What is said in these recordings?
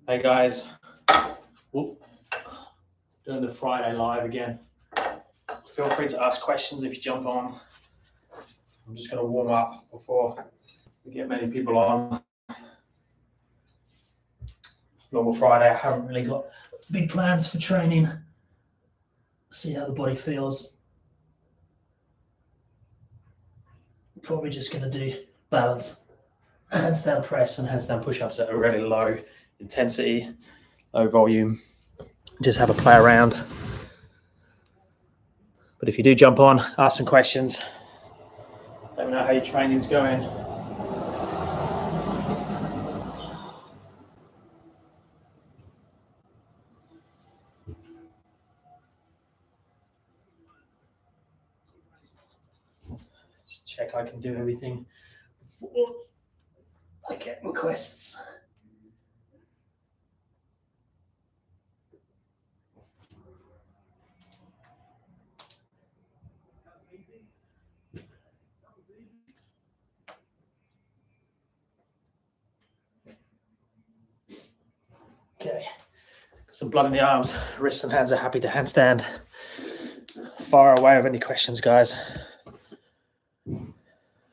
Hey guys, whoop. Doing the Friday live again. Feel free to ask questions if you jump on. I'm just going to warm up before we get many people on. Normal Friday, I haven't really got big plans for training. See how the body feels. Probably just going to do balance, handstand press and handstand push-ups at a really low intensity, low volume. Just have a play around. But if you do jump on, ask some questions. Let me know how your training's going. Just check I can do everything before I get requests. Okay, some blood in the arms, wrists and hands are happy to handstand. Far away of any questions, guys.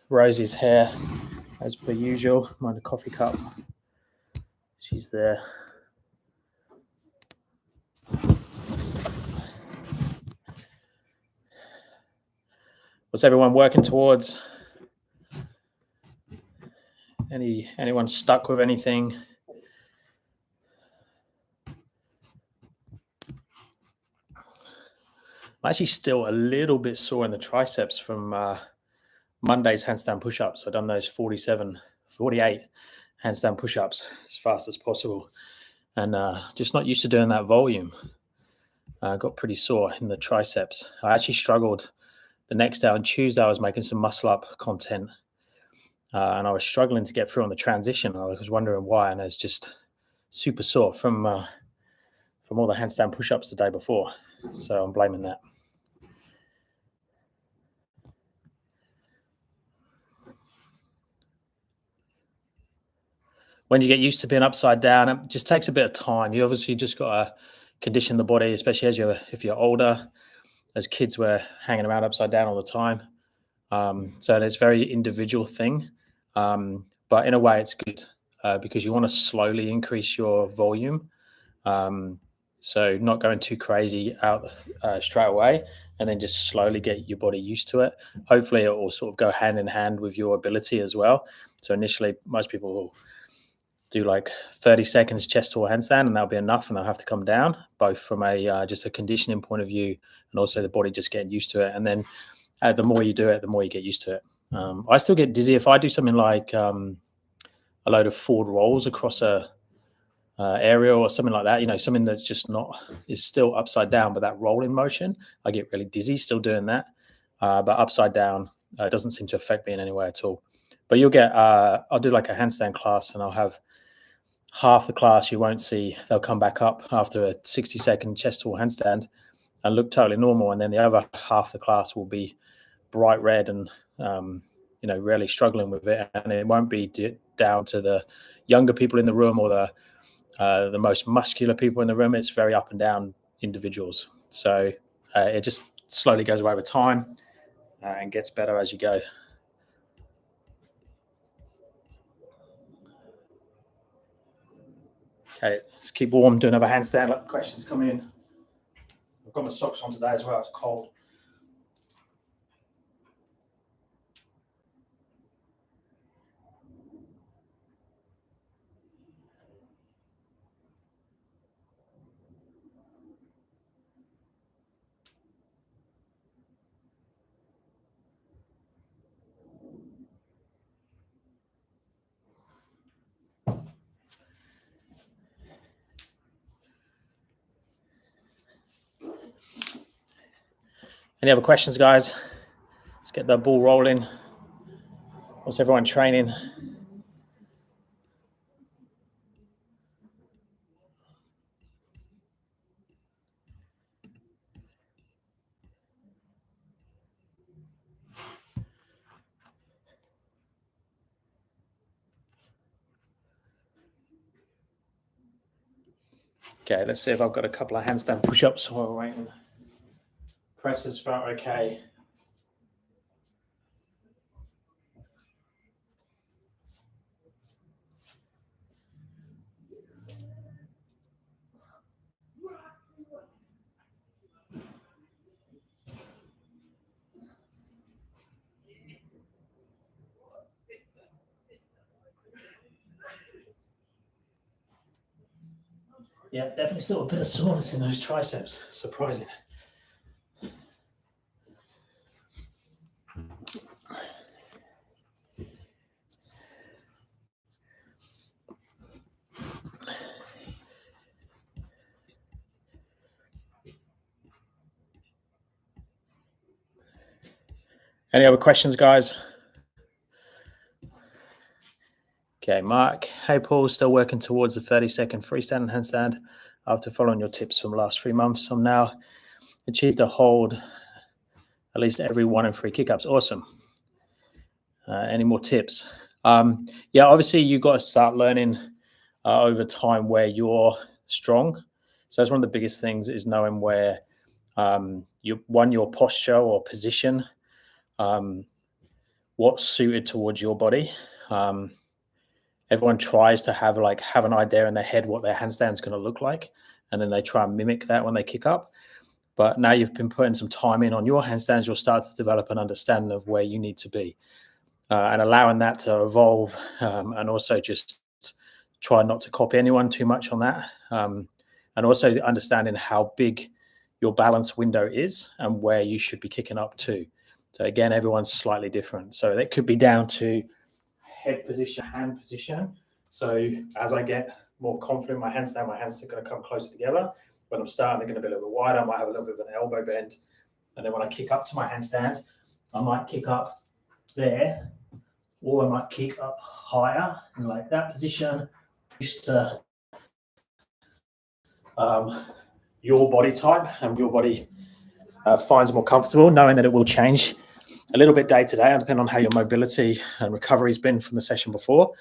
Rosie's here, as per usual. Mind a coffee cup. She's there. What's everyone working towards? Anyone stuck with anything? I'm actually still a little bit sore in the triceps from Monday's handstand push-ups. I've done those 48 handstand push-ups as fast as possible. And just not used to doing that volume. I got pretty sore in the triceps. I actually struggled the next day. On Tuesday, I was making some muscle-up content. And I was struggling to get through on the transition. I was wondering why. And I was just super sore from all the handstand push-ups the day before. So I'm blaming that. When you get used to being upside down, it just takes a bit of time. You obviously just got to condition the body, especially if you're older. As kids, we're hanging around upside down all the time. So it's a very individual thing. But in a way, it's good because you want to slowly increase your volume. So not going too crazy out straight away, and then just slowly get your body used to it. Hopefully, it will sort of go hand in hand with your ability as well. So initially, most people will do like 30 seconds chest to handstand, and that'll be enough, and they'll have to come down, both from a just a conditioning point of view, and also the body just getting used to it. And then the more you do it, the more you get used to it. I still get dizzy if I do something like a load of forward rolls across a area or something like that. You know, something that's just is still upside down, but that rolling motion, I get really dizzy still doing that. But upside down doesn't seem to affect me in any way at all. But you'll get, I'll do like a handstand class, and I'll have half the class you won't see. They'll come back up after a 60-second chest to handstand and look totally normal. And then the other half the class will be bright red and, really struggling with it. And it won't be down to the younger people in the room or the most muscular people in the room. It's very up and down individuals. So it just slowly goes away with time and gets better as you go. Okay, let's keep warm, do another handstand. Let the questions come in. I've got my socks on today as well, it's cold. Any other questions, guys? Let's get the ball rolling. What's everyone training? Okay, let's see if I've got a couple of handstand push-ups while we're waiting. Presses felt okay. Yeah, definitely still a bit of soreness in those triceps. Surprising. Any other questions, guys? Okay, Mark. Hey, Paul, still working towards a 30-second freestanding handstand after following your tips from the last 3 months. I'm now achieved a hold at least every 1 in 3 kick-ups. Awesome. Any more tips? Yeah, obviously you got to start learning over time where you're strong. So that's one of the biggest things is knowing where your posture or position, what's suited towards your body. Everyone tries to have an idea in their head what their handstand is going to look like, and then they try and mimic that when they kick up. But now you've been putting some time in on your handstands, you'll start to develop an understanding of where you need to be, and allowing that to evolve, and also just try not to copy anyone too much on that, and also understanding how big your balance window is and where you should be kicking up to. So again, everyone's slightly different. So that could be down to head position, hand position. So as I get more confident in my hands are going to come closer together. When I'm starting, they're going to be a little bit wider. I might have a little bit of an elbow bend. And then when I kick up to my handstand, I might kick up there, or I might kick up higher in like that position. Used to your body type and your body finds more comfortable, knowing that it will change a little bit day to day, depending on how your mobility and recovery has been from the session before,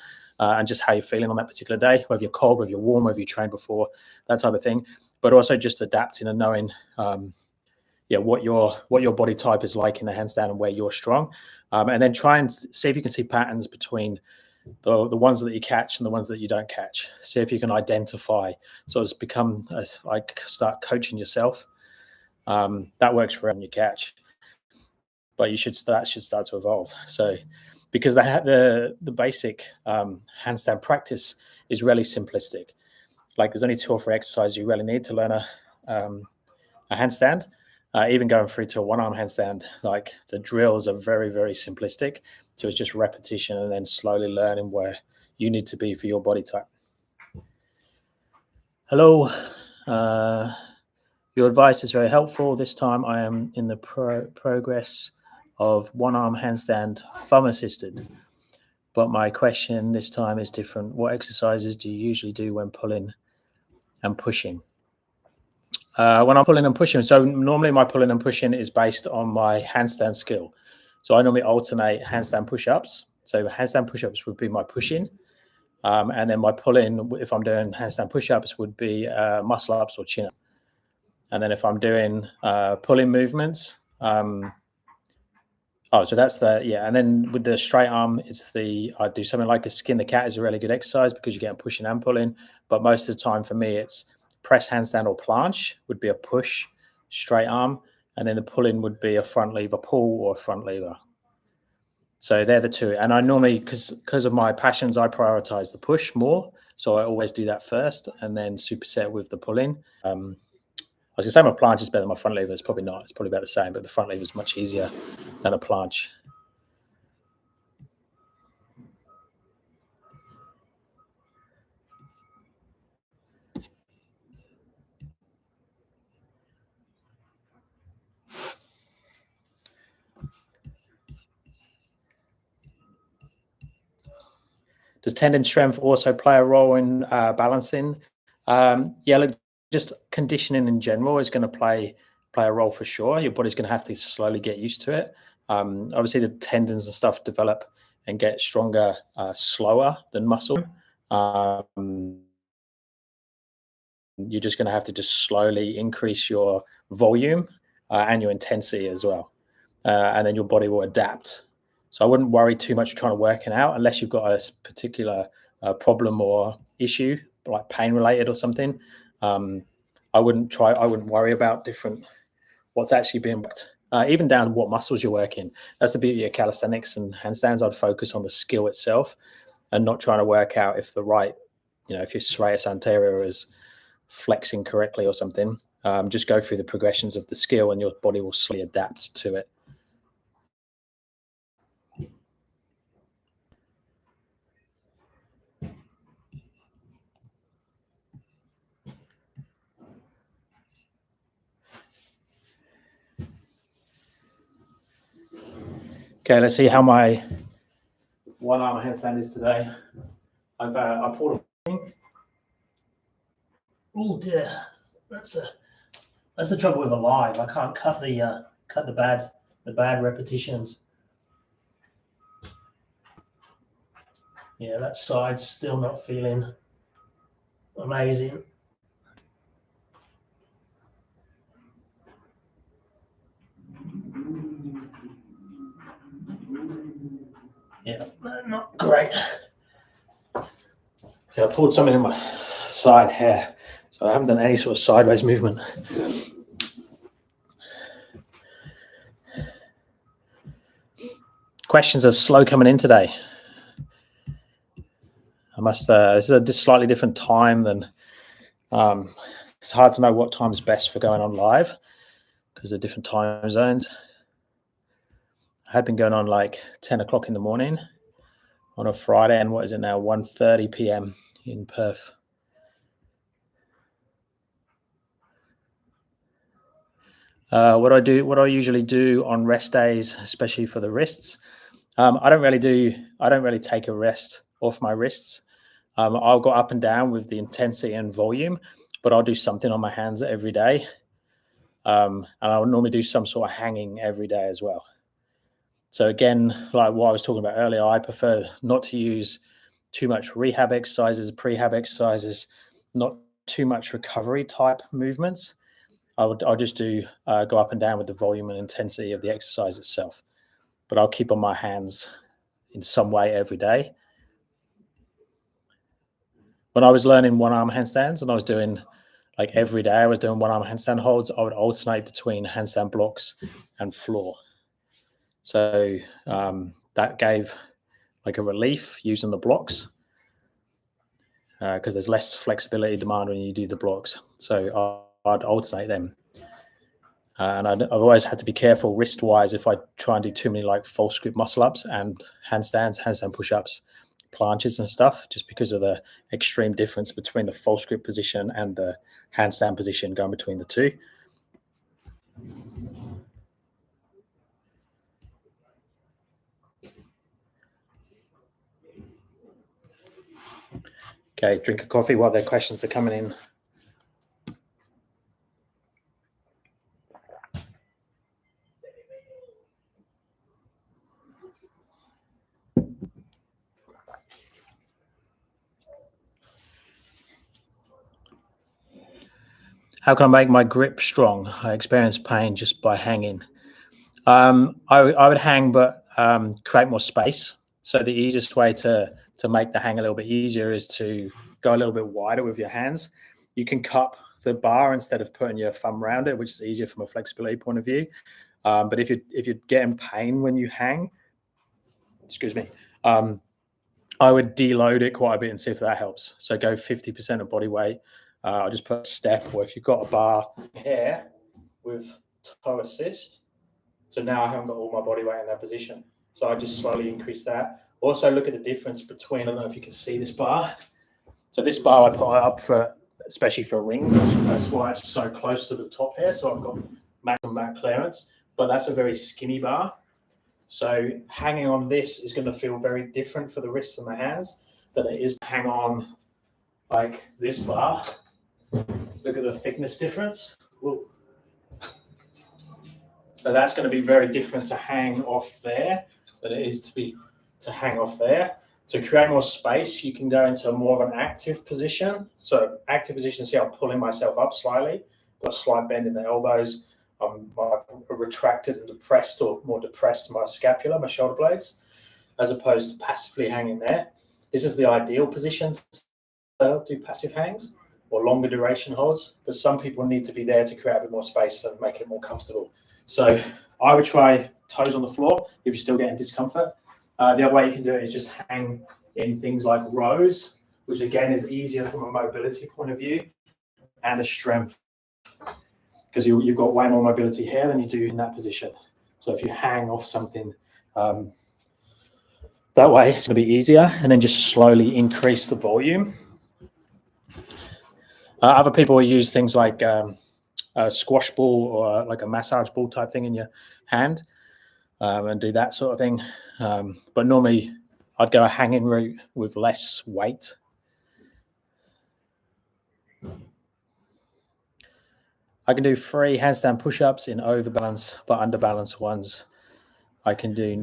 and just how you're feeling on that particular day, whether you're cold, whether you're warm, whether you trained before, that type of thing. But also just adapting and knowing, what your body type is like in the handstand and where you're strong, and then try and see if you can see patterns between the ones that you catch and the ones that you don't catch. See if you can identify. So it's become like start coaching yourself. That works for when you catch, but that should start to evolve. So because the basic handstand practice is really simplistic. Like there's only 2 or 3 exercises you really need to learn a handstand. Even going through to a 1-arm handstand, like the drills are very, very simplistic. So it's just repetition and then slowly learning where you need to be for your body type. Hello. Your advice is very helpful. This time I am in the progress of 1-arm handstand thumb assisted. But my question this time is different. What exercises do you usually do when pulling and pushing? When I'm pulling and pushing, so normally my pulling and pushing is based on my handstand skill. So I normally alternate handstand push-ups. So handstand push-ups would be my pushing. And then my pulling, if I'm doing handstand push-ups, would be muscle-ups or chin-ups. And then if I'm doing pulling movements, so that's and then with the straight arm, I do something like a skin the cat is a really good exercise because you're getting pushing and pulling. But most of the time for me, it's press handstand or planche would be a push, straight arm. And then the pulling would be a front lever pull or a front lever. So they're the 2. And I normally, because of my passions, I prioritize the push more. So I always do that first and then superset with the pulling. I was going to say my planche is better than my front lever. It's probably not. It's probably about the same, but the front lever is much easier than a planche. Does tendon strength also play a role in balancing? Look, just conditioning in general is going to play a role for sure. Your body's going to have to slowly get used to it. Obviously, the tendons and stuff develop and get stronger slower than muscle. you're just going to have to just slowly increase your volume and your intensity as well. And then your body will adapt. So I wouldn't worry too much trying to work it out unless you've got a particular problem or issue, like pain related or something. I wouldn't worry about what's actually being worked. Even down to what muscles you're working. That's the beauty of calisthenics and handstands. I'd focus on the skill itself and not trying to work out if if your serratus anterior is flexing correctly or something. Just go through the progressions of the skill and your body will slowly adapt to it. Okay, let's see how my one arm handstand is today. I pulled a thing. Oh dear, that's the trouble with a live. I can't cut the bad repetitions. Yeah, that side's still not feeling amazing. Yeah, not great. Yeah, I pulled something in my side here, so I haven't done any sort of sideways movement. Questions are slow coming in today. This is a slightly different time than, it's hard to know what time is best for going on live because of different time zones. I had been going on like 10 o'clock in the morning on a Friday, and what is it now, 1:30 p.m. in Perth. What I usually do on rest days, especially for the wrists, I don't really take a rest off my wrists. I'll go up and down with the intensity and volume, but I'll do something on my hands every day. And I'll normally do some sort of hanging every day as well. So again, like what I was talking about earlier, I prefer not to use too much rehab exercises, prehab exercises, not too much recovery type movements. I'll just do go up and down with the volume and intensity of the exercise itself. But I'll keep on my hands in some way every day. When I was learning one arm handstands and I was doing like every day, I was doing one arm handstand holds, I would alternate between handstand blocks and floor. So that gave like a relief using the blocks because there's less flexibility demand when you do the blocks. So I'd alternate them. And I've always had to be careful wrist-wise if I try and do too many like false grip muscle-ups and handstands, handstand push-ups, planches and stuff, just because of the extreme difference between the false grip position and the handstand position going between the two. Okay, drink a coffee while their questions are coming in. How can I make my grip strong? I experience pain just by hanging. I would hang, but create more space. So the easiest way to make the hang a little bit easier is to go a little bit wider with your hands. You can cup the bar instead of putting your thumb around it, which is easier from a flexibility point of view. But if you're getting pain when you hang, excuse me, I would deload it quite a bit and see if that helps. So go 50% of body weight. I'll just put a step, or if you've got a bar here with toe assist. So now I haven't got all my body weight in that position. So I just slowly increase that. Also look at the difference between, I don't know if you can see this bar. So this bar I put up for, especially for rings. That's why it's so close to the top here. So I've got maximum back clearance, but that's a very skinny bar. So hanging on this is going to feel very different for the wrists and the hands than it is to hang on like this bar. Look at the thickness difference. Whoa. So that's going to be very different to hang off there than it is to hang off there. To create more space, you can go into more of an active position. So active position, see I'm pulling myself up slightly, got a slight bend in the elbows. I'm retracted and depressed, or more depressed my scapula, my shoulder blades, as opposed to passively hanging there. This is the ideal position to do passive hangs or longer duration holds, but some people need to be there to create a bit more space and make it more comfortable. So I would try toes on the floor if you're still getting discomfort. The other way you can do it is just hang in things like rows, which again is easier from a mobility point of view and a strength, because you've got way more mobility here than you do in that position. So if you hang off something that way, it's going to be easier, and then just slowly increase the volume. Other people will use things like a squash ball or like a massage ball type thing in your hand and do that sort of thing. But normally I'd go a hanging route with less weight. I can do 3 handstand push-ups in overbalance, but underbalance ones I can do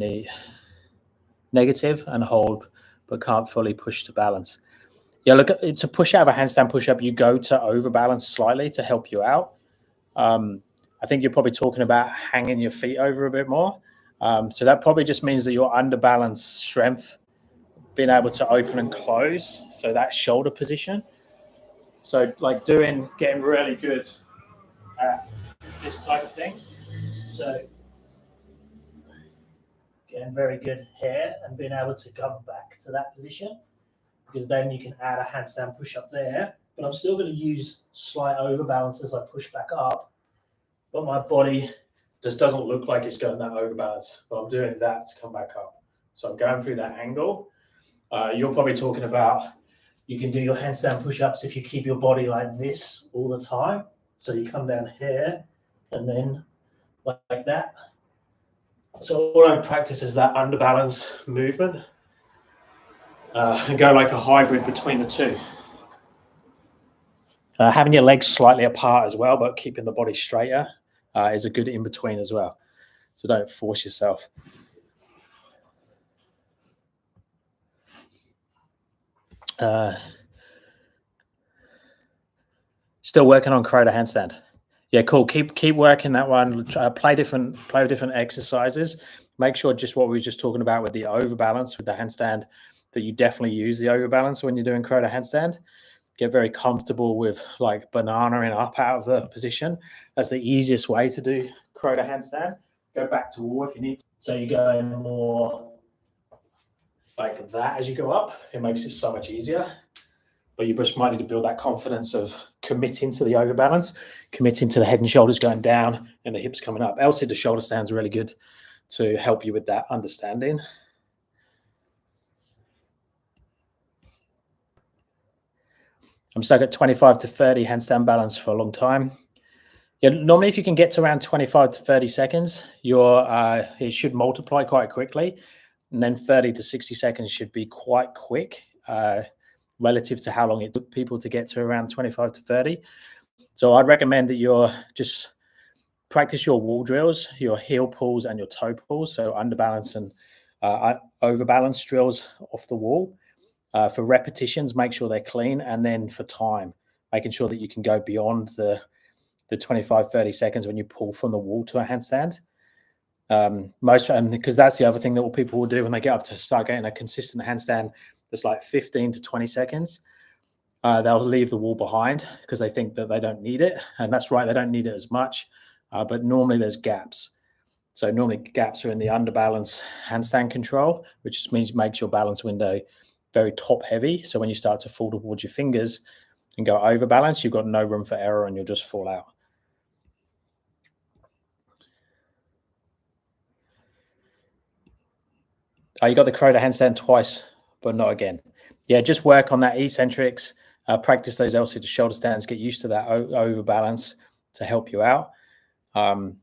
negative and hold, but can't fully push to balance. Yeah, look, to push out of a handstand push-up, you go to overbalance slightly to help you out. I think you're probably talking about hanging your feet over a bit more. So that probably just means that your underbalance strength, being able to open and close, so that shoulder position. So like getting really good at this type of thing. So getting very good here and being able to come back to that position, because then you can add a handstand push-up there. But I'm still going to use slight overbalance as I push back up, but my body just doesn't look like it's going that overbalance, but I'm doing that to come back up. So I'm going through that angle. You're probably talking about, you can do your handstand push-ups if you keep your body like this all the time. So you come down here and then like that. So all I practice is that underbalance movement and go like a hybrid between the two. Having your legs slightly apart as well, but keeping the body straighter is a good in-between as well. So don't force yourself. Still working on Croda handstand. Yeah, cool. Keep working that one. Play different exercises. Make sure just what we were just talking about with the overbalance with the handstand, that you definitely use the overbalance when you're doing Croda handstand. Get very comfortable with like bananaing up out of the position. That's the easiest way to do Croda handstand. Go back to wall if you need to. So you go in more like that as you go up. It makes it so much easier. But you just might need to build that confidence of committing to the overbalance, committing to the head and shoulders going down and the hips coming up. L-sit to shoulder stands really good to help you with that understanding. I'm stuck at 25 to 30 handstand balance for a long time. Yeah, normally if you can get to around 25 to 30 seconds, it should multiply quite quickly. And then 30 to 60 seconds should be quite quick relative to how long it took people to get to around 25 to 30. So I'd recommend that you're just practice your wall drills, your heel pulls and your toe pulls. So underbalance and overbalance drills off the wall. For repetitions, make sure they're clean. And then for time, making sure that you can go beyond the 25, 30 seconds when you pull from the wall to a handstand. Because that's the other thing that people will do when they get up to start getting a consistent handstand, that's like 15 to 20 seconds. They'll leave the wall behind because they think that they don't need it. And that's right, they don't need it as much. But normally there's gaps. So normally gaps are in the underbalance handstand control, which just means makes your balance window very top heavy. So when you start to fall towards your fingers and go overbalance, you've got no room for error and you'll just fall out. You got the Croda handstand twice, but not again. Yeah, just work on that eccentrics, practice those L-sit to shoulder stands, get used to that overbalance to help you out. And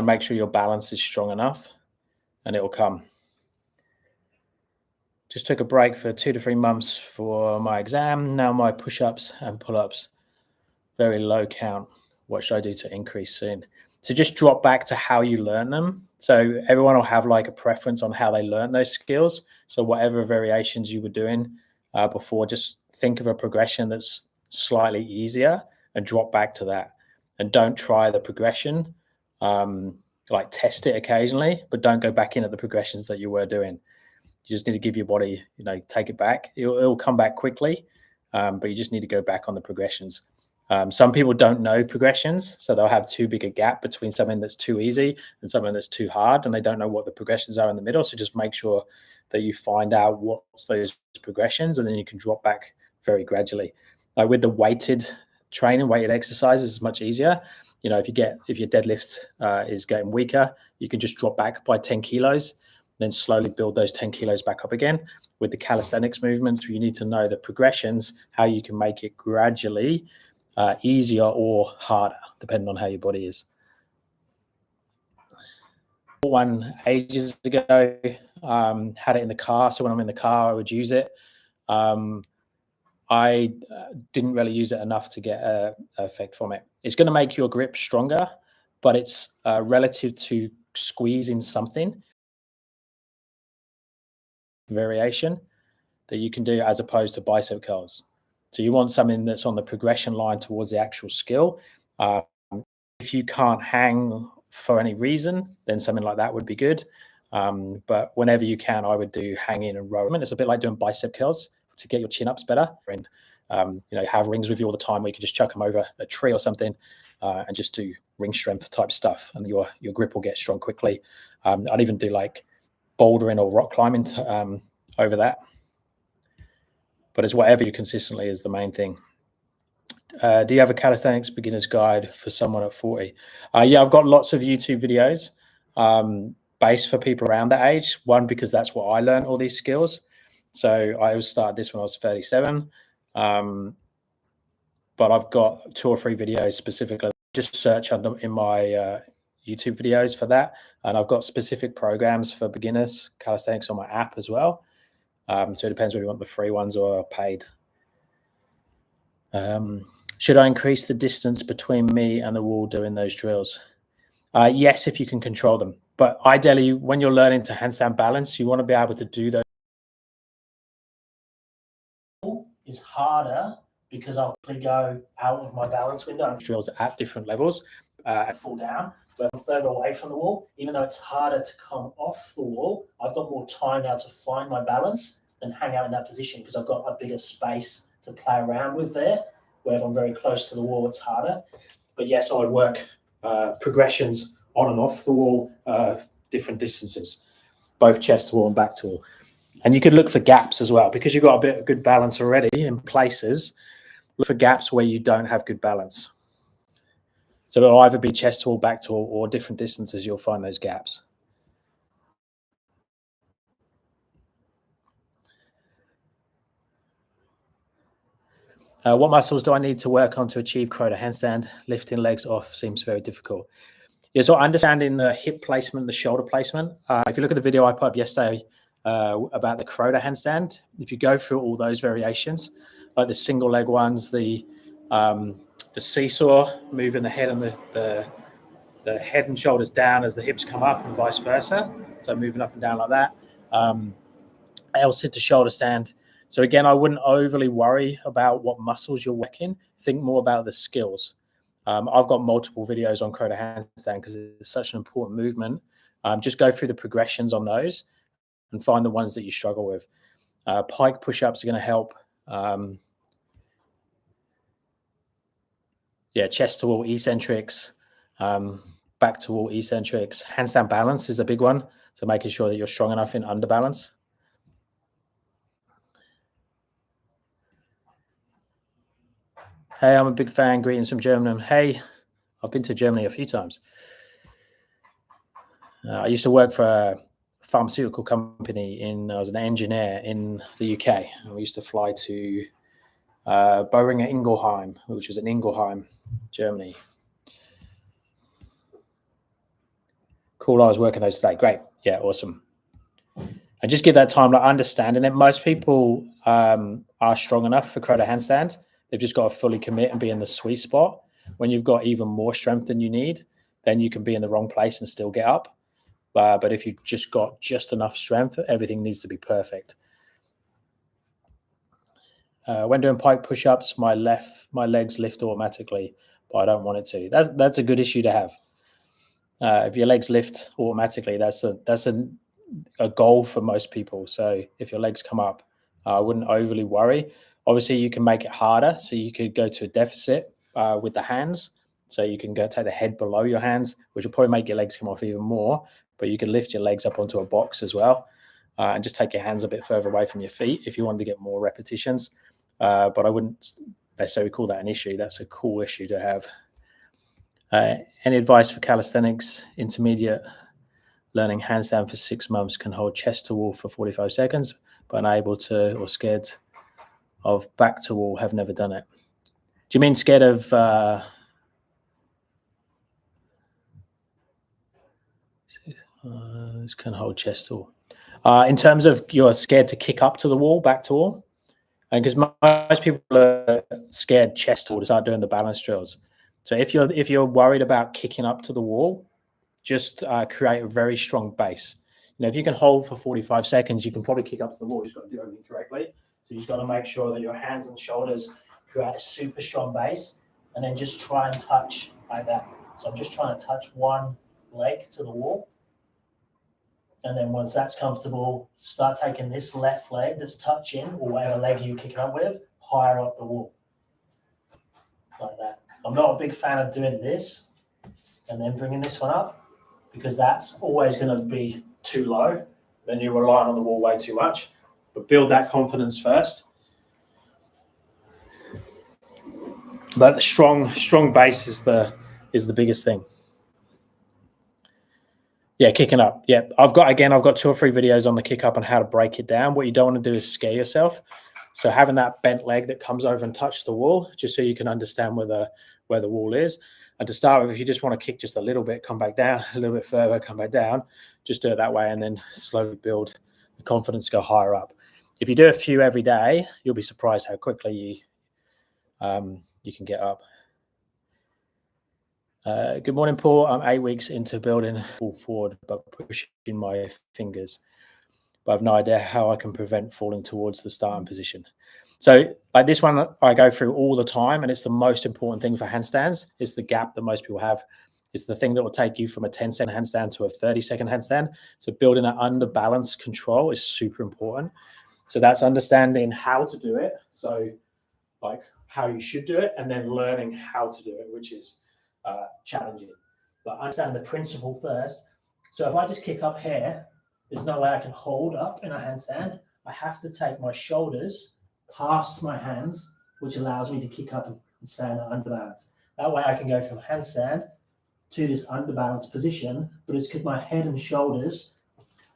make sure your balance is strong enough and it will come. Just took a break for 2 to 3 months for my exam. Now my push-ups and pull-ups, very low count. What should I do to increase soon? So just drop back to how you learn them. So everyone will have like a preference on how they learn those skills. So whatever variations you were doing before, just think of a progression that's slightly easier and drop back to that. And don't try the progression. Like test it occasionally, but don't go back in at the progressions that you were doing. You just need to give your body, take it back. It'll come back quickly, but you just need to go back on the progressions. Some people don't know progressions, so they'll have too big a gap between something that's too easy and something that's too hard, and they don't know what the progressions are in the middle. So just make sure that you find out what's those progressions, and then you can drop back very gradually. Like with the weighted training, weighted exercises is much easier. If your deadlift is getting weaker, you can just drop back by 10 kilos, then slowly build those 10 kilos back up again. With the calisthenics movements, you need to know the progressions, how you can make it gradually easier or harder, depending on how your body is. One ages ago, had it in the car. So when I'm in the car, I would use it. I didn't really use it enough to get an effect from it. It's going to make your grip stronger, but it's relative to squeezing something variation that you can do as opposed to bicep curls. So you want something that's on the progression line towards the actual skill. If you can't hang for any reason, then something like that would be good. But whenever you can, I would do hanging and rowing. It's a bit like doing bicep curls to get your chin ups better. And have rings with you all the time where you can just chuck them over a tree or something and just do ring strength type stuff, and your grip will get strong quickly. I'd even do like bouldering or rock climbing over that. But it's whatever you consistently is the main thing. Do you have a calisthenics beginner's guide for someone at 40? Yeah, I've got lots of YouTube videos based for people around that age. One, because that's what I learned all these skills. So I started this when I was 37. But I've got 2 or 3 videos specifically. Just search in my YouTube videos for that. And I've got specific programs for beginners, calisthenics on my app as well. So it depends whether you want the free ones or paid. Should I increase the distance between me and the wall doing those drills? Yes, if you can control them. But ideally, when you're learning to handstand balance, you want to be able to do those. Is harder because I'll go out of my balance window. Drills at different levels and fall down. But I'm further away from the wall, even though it's harder to come off the wall, I've got more time now to find my balance and hang out in that position because I've got a bigger space to play around with there. Where if I'm very close to the wall, it's harder. But yes, I would work progressions on and off the wall, different distances, both chest to wall and back to wall. And you could look for gaps as well, because you've got a bit of good balance already in places. Look for gaps where you don't have good balance. So it'll either be chest to wall, back to wall, or different distances, you'll find those gaps. What muscles do I need to work on to achieve crow to handstand? Lifting legs off seems very difficult. Yeah, so understanding the hip placement, the shoulder placement. If you look at the video I put up yesterday about the crow to handstand, if you go through all those variations, like the single leg ones, the seesaw, moving the head and the head and shoulders down as the hips come up and vice versa. So moving up and down like that. L-sit to shoulder stand. So again, I wouldn't overly worry about what muscles you're working. Think more about the skills. I've got multiple videos on crow to handstand because it's such an important movement. Just go through the progressions on those and find the ones that you struggle with. Pike push-ups are going to help. Chest to wall eccentrics, back to wall eccentrics. Handstand balance is a big one. So making sure that you're strong enough in under balance. Hey, I'm a big fan. Greetings from Germany. Hey, I've been to Germany a few times. I used to work for a pharmaceutical company I was an engineer in the UK. And we used to fly to Boehringer Ingelheim, which was in Ingelheim, Germany. Cool. I was working those today. Great. Yeah, awesome. And just give that time, like understanding it. Most people are strong enough for crow to handstand. They've just got to fully commit and be in the sweet spot when you've got even more strength than you need. then you can be in the wrong place and still get up. But if you've just got just enough strength, everything needs to be perfect. When doing pike push-ups, my legs lift automatically, but I don't want it to. That's a good issue to have. If your legs lift automatically, that's a goal for most people. So if your legs come up, I wouldn't overly worry. Obviously, you can make it harder. So you could go to a deficit with the hands. So you can go take the head below your hands, which will probably make your legs come off even more. But you can lift your legs up onto a box as well, and just take your hands a bit further away from your feet if you wanted to get more repetitions. But I wouldn't necessarily call that an issue. That's a cool issue to have. Any advice for calisthenics intermediate? Learning handstand for 6 months, can hold chest to wall for 45 seconds, but unable to or scared of back to wall, have never done it. Do you mean scared of this can hold chest to wall? In terms of you're scared to kick up to the wall, back to wall? And because most people are scared chest to wall to start doing the balance drills. So if you're worried about kicking up to the wall, just create a very strong base. You know, if you can hold for 45 seconds, you can probably kick up to the wall. You just got to do everything correctly. So you just got to make sure that your hands and shoulders create a super strong base, and then just try and touch like that. So I'm just trying to touch one leg to the wall. And then once that's comfortable, start taking this left leg that's touching, or whatever leg you kick it up with, higher up the wall. Like that. I'm not a big fan of doing this and then bringing this one up, because that's always going to be too low. Then you're relying on the wall way too much. But build that confidence first. But the strong base is the biggest thing. Yeah, kicking up. Yeah, I've got 2 or 3 videos on the kick up and how to break it down. What you don't want to do is scare yourself. So having that bent leg that comes over and touches the wall, just so you can understand where the wall is. And to start with, if you just want to kick just a little bit, come back down, a little bit further, come back down, just do it that way, and then slowly build the confidence, go higher up. If you do a few every day, you'll be surprised how quickly you can get up. Good morning, Paul. I'm 8 weeks into building full forward, but pushing my fingers. But I have no idea how I can prevent falling towards the starting position. So like this one, I go through all the time, and it's the most important thing for handstands. It's the gap that most people have. It's the thing that will take you from a 10-second handstand to a 30-second handstand. So building that under balance control is super important. So that's understanding how to do it. So like how you should do it, and then learning how to do it, which is challenging. But understand the principle first. So if I just kick up here, there's no way I can hold up in a handstand. I have to take my shoulders past my hands, which allows me to kick up and stay in an underbalance. That way I can go from handstand to this underbalanced position, but it's because my head and shoulders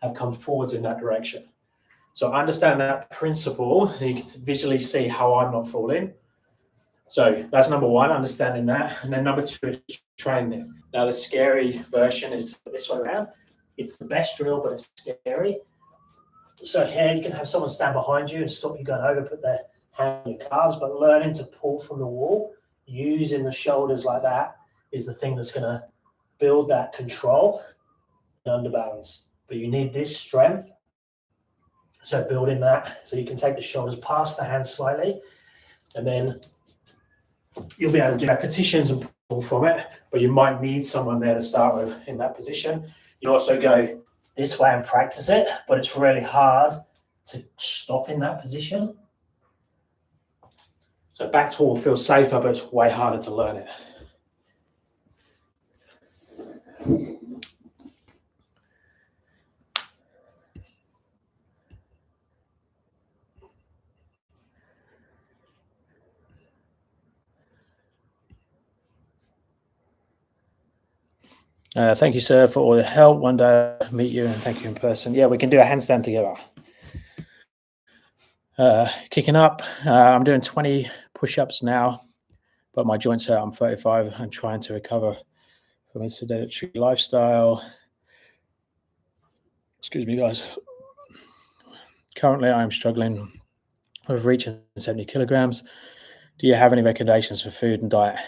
have come forwards in that direction. So understand that principle, so you can visually see how I'm not falling. So that's number one, understanding that. And then number 2 is training. Now the scary version is this way around. It's the best drill, but it's scary. So here you can have someone stand behind you and stop you going over, put their hand on your calves, but learning to pull from the wall, using the shoulders like that, is the thing that's going to build that control and underbalance. But you need this strength. So building that, so you can take the shoulders past the hands slightly, and then you'll be able to do repetitions and pull from it, but you might need someone there to start with in that position. You also go this way and practice it, but it's really hard to stop in that position. So back to wall feels safer, but it's way harder to learn it. Thank you, sir, for all the help. One day I'll meet you and thank you in person. Yeah, we can do a handstand together. Kicking up, I'm doing 20 push-ups now, but my joints hurt. I'm 35 and trying to recover from a sedentary lifestyle. Excuse me, guys. Currently, I'm struggling with reaching 70 kilograms. Do you have any recommendations for food and diet?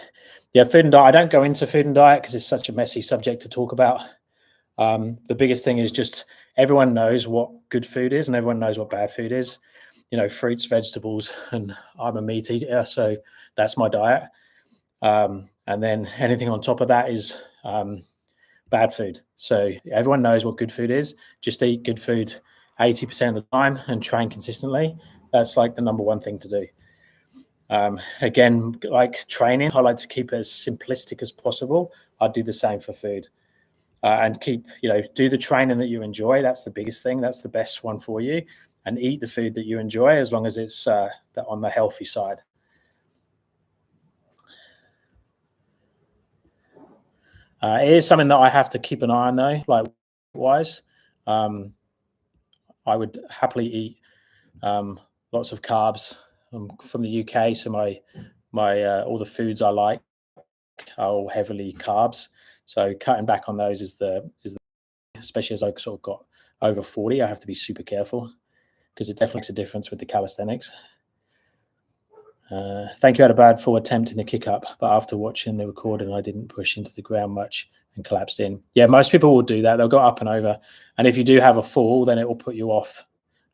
Yeah, food and diet. I don't go into food and diet because it's such a messy subject to talk about. The biggest thing is just everyone knows what good food is and everyone knows what bad food is. Fruits, vegetables, and I'm a meat eater, so that's my diet. And then anything on top of that is bad food. So everyone knows what good food is. Just eat good food 80% of the time and train consistently. That's like the number one thing to do. Again, like training, I like to keep it as simplistic as possible. I do the same for food. And do the training that you enjoy. That's the biggest thing. That's the best one for you. And eat the food that you enjoy as long as it's on the healthy side. It is something that I have to keep an eye on, though. Likewise, I would happily eat lots of carbs from the UK. So my all the foods I like are all heavily carbs. So cutting back on those is the especially as I sort of got over 40, I have to be super careful because it definitely makes a difference with the calisthenics. Thank you, Adabad, for attempting the kick up, but after watching the recording, I didn't push into the ground much and collapsed in. Yeah, most people will do that. They'll go up and over. And if you do have a fall, then it will put you off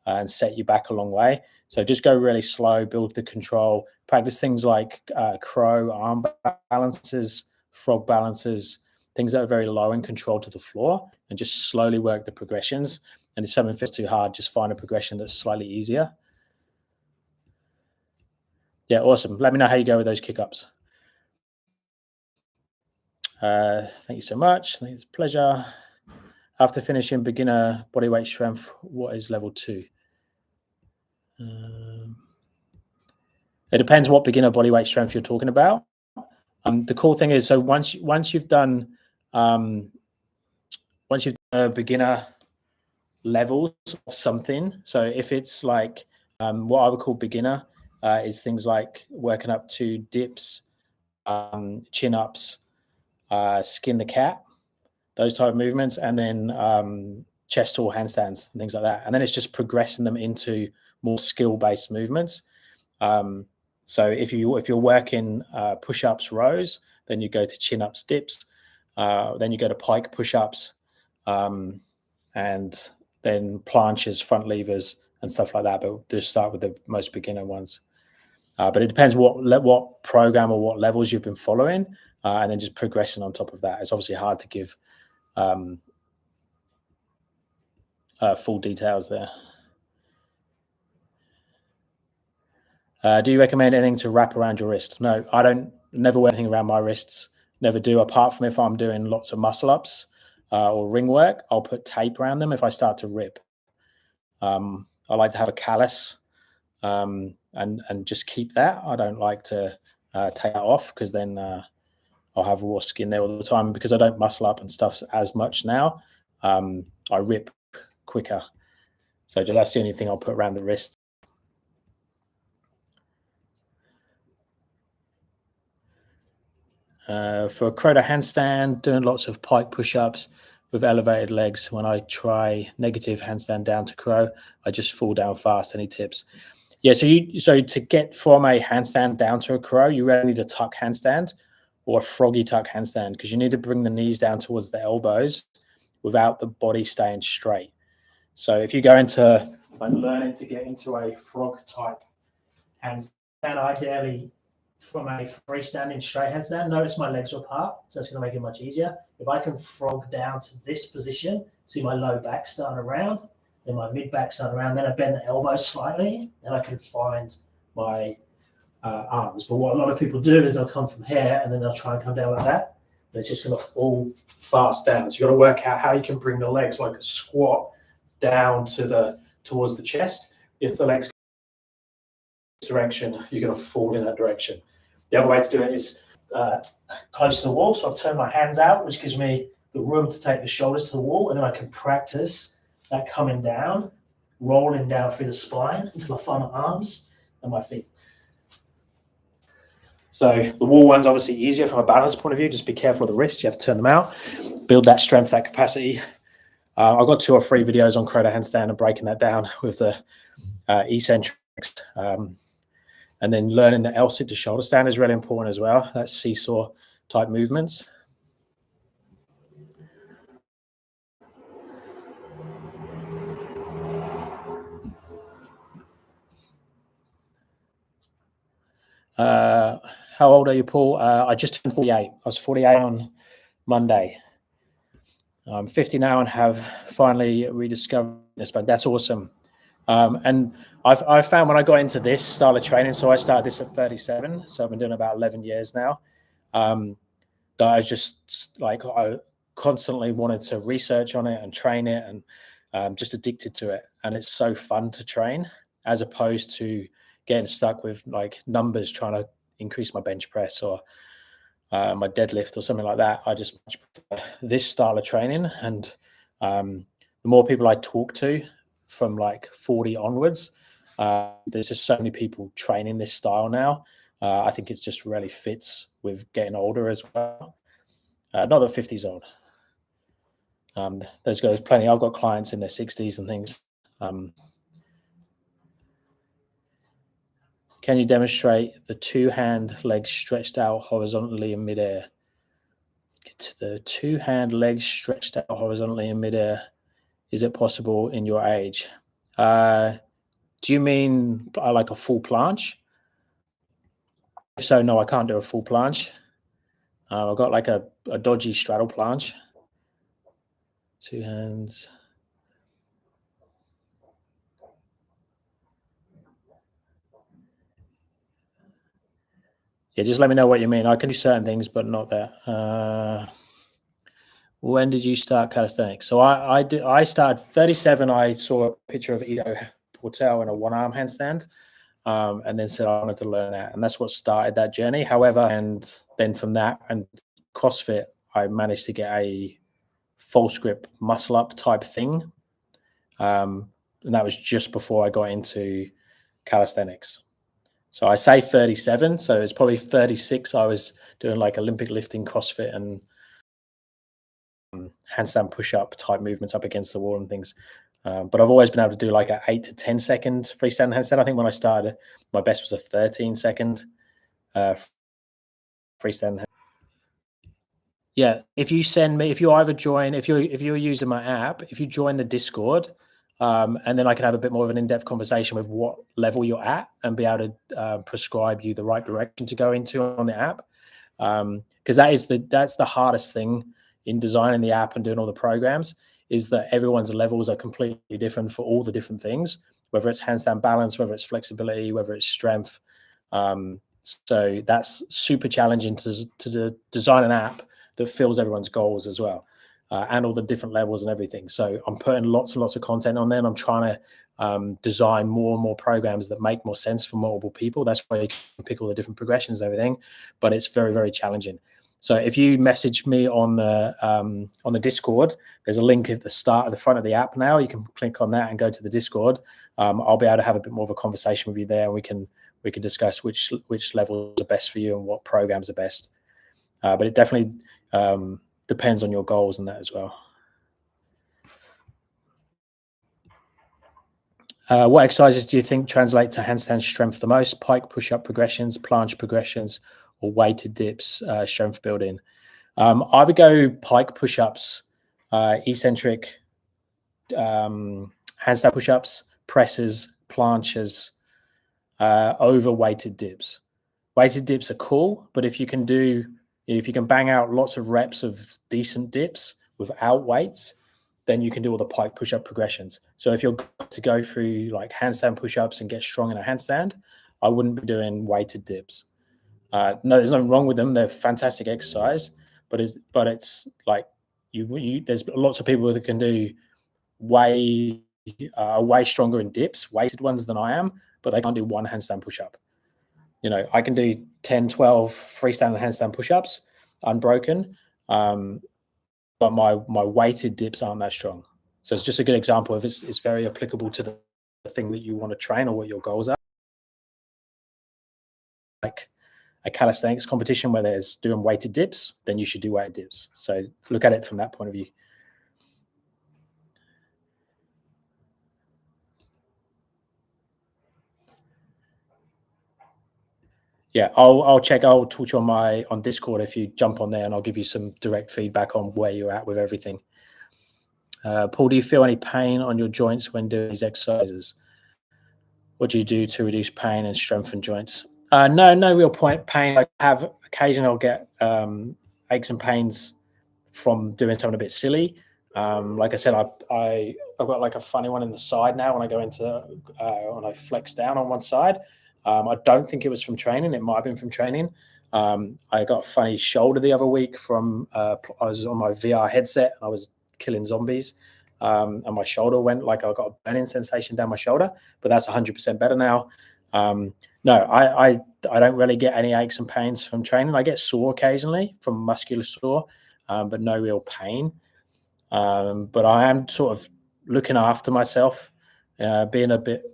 and set you back a long way. So just go really slow, build the control, practice things like crow, arm balances, frog balances, things that are very low and controlled to the floor, and just slowly work the progressions. And if something feels too hard, just find a progression that's slightly easier. Yeah, awesome. Let me know how you go with those kick-ups. Thank you so much. I think it's a pleasure. After finishing beginner bodyweight strength, what is level 2? It depends what beginner bodyweight strength you're talking about. The cool thing is, so once you've done beginner levels of something, so if it's like what I would call beginner is things like working up to dips, chin ups, skin the cat, those type of movements, and then chest or handstands and things like that. And then it's just progressing them into more skill-based movements. So if you're working push-ups, rows, then you go to chin-ups, dips, then you go to pike push-ups, and then planches, front levers, and stuff like that. But just start with the most beginner ones. But it depends what program or what levels you've been following, and then just progressing on top of that. It's obviously hard to give full details there. Do you recommend anything to wrap around your wrist? No, I don't. Never wear anything around my wrists. Never do, apart from if I'm doing lots of muscle ups or ring work. I'll put tape around them if I start to rip. I like to have a callus and just keep that. I don't like to take that off because then I'll have raw skin there all the time. Because I don't muscle up and stuff as much now, I rip quicker. So that's the only thing I'll put around the wrist. For a Croda handstand, doing lots of pike push-ups with elevated legs. When I try negative handstand down to crow, I just fall down fast. Any tips? Yeah, so to get from a handstand down to a crow, you really need a tuck handstand or a froggy tuck handstand, because you need to bring the knees down towards the elbows without the body staying straight. So if you go into like learning to get into a frog type handstand, ideally from a freestanding straight handstand, notice my legs are apart, so it's going to make it much easier. If I can frog down to this position, see my low back starting around, then my mid back starting around, then I bend the elbows slightly, then I can find my arms. But what a lot of people do is they'll come from here and then they'll try and come down like that, but it's just going to fall fast down. So you've got to work out how you can bring the legs like a squat down towards the chest. If the legs direction, you're going to fall in that direction. The other way to do it is close to the wall. So I've turned my hands out, which gives me the room to take the shoulders to the wall, and then I can practice that coming down, rolling down through the spine until I find my arms and my feet. So the wall one's obviously easier from a balance point of view. Just be careful of the wrists. You have to turn them out, build that strength, that capacity. I've got 2 or 3 videos on Croda handstand and breaking that down with the eccentrics. And then learning the L-sit to shoulder stand is really important as well. That seesaw type movements. How old are you, Paul? I just turned 48. I was 48 on Monday. I'm 50 now and have finally rediscovered this, but that's awesome. And I've found when I got into this style of training, so I started this at 37, so I've been doing about 11 years now, that I just like, I constantly wanted to research on it and train it, and just addicted to it. And it's so fun to train as opposed to getting stuck with like numbers trying to increase my bench press or my deadlift or something like that. I just much prefer this style of training. And the more people I talk to from like 40 onwards, there's just so many people training this style now. I think it just really fits with getting older as well. Not that 50's old. There's plenty. I've got clients in their 60s and things. Can you demonstrate the two-hand legs stretched out horizontally in midair? The two-hand legs stretched out horizontally in midair. Is it possible in your age? Do you mean like a full planche? If so, no, I can't do a full planche. I've got like a dodgy straddle planche. Two hands. Yeah, just let me know what you mean. I can do certain things, but not that. When did you start calisthenics? So I started 37. I saw a picture of Ido Portal in a one-arm handstand, and then said I wanted to learn that, and that's what started that journey. However, and then from that and CrossFit, I managed to get a false grip muscle up type thing, and that was just before I got into calisthenics. So I say 37, so it's probably 36. I was doing like Olympic lifting, CrossFit, and handstand push up type movements up against the wall and things. But I've always been able to do like an 8 to 10 second freestyle handstand. I think when I started, my best was a 13-second freestyle. Yeah, if you send me, if you either join, if you're using my app, if you join the Discord, and then I can have a bit more of an in-depth conversation with what level you're at and be able to prescribe you the right direction to go into on the app. Because that's the hardest thing in designing the app and doing all the programs, is that everyone's levels are completely different for all the different things, whether it's handstand balance, whether it's flexibility, whether it's strength. So that's super challenging to design an app that fills everyone's goals as well, and all the different levels and everything. So I'm putting lots and lots of content on there, and I'm trying to design more and more programs that make more sense for multiple people. That's why you can pick all the different progressions and everything, but it's very, very challenging. So if you message me on the Discord, there's a link at the front of the app now. You can click on that and go to the Discord. I'll be able to have a bit more of a conversation with you there, and we can discuss which levels are best for you and what programs are best. But it definitely depends on your goals and that as well. What exercises do you think translate to handstand strength the most? Pike push-up progressions, planche progressions, or weighted dips, strength building? I would go pike push-ups, eccentric, handstand push-ups, presses, planches, over weighted dips. Weighted dips are cool, but if you can bang out lots of reps of decent dips without weights, then you can do all the pike push-up progressions. So if you're going to go through like handstand push-ups and get strong in a handstand, I wouldn't be doing weighted dips. No, there's nothing wrong with them. They're fantastic exercise, but it's like there's lots of people that can do way stronger in dips, weighted ones than I am, but they can't do one handstand push-up. I can do 10, 12 freestyle handstand push-ups unbroken, but my weighted dips aren't that strong. So it's just a good example of it's very applicable to the thing that you want to train or what your goals are. Like a calisthenics competition where there's doing weighted dips, then you should do weighted dips. So look at it from that point of view. Yeah, I'll check. I'll talk to you on Discord if you jump on there, and I'll give you some direct feedback on where you're at with everything. Paul, do you feel any pain on your joints when doing these exercises? What do you do to reduce pain and strengthen joints? No real pain. I have occasionally I'll get aches and pains from doing something a bit silly. Like I said, I've got like a funny one in the side now when I go into when I flex down on one side. I don't think it was from training. It might have been from training. I got a funny shoulder the other week from I was on my VR headset. I was killing zombies. And my shoulder went like I got a burning sensation down my shoulder, but that's 100% better now. No, I don't really get any aches and pains from training. I get sore occasionally from muscular sore, but no real pain. But I am sort of looking after myself, being a bit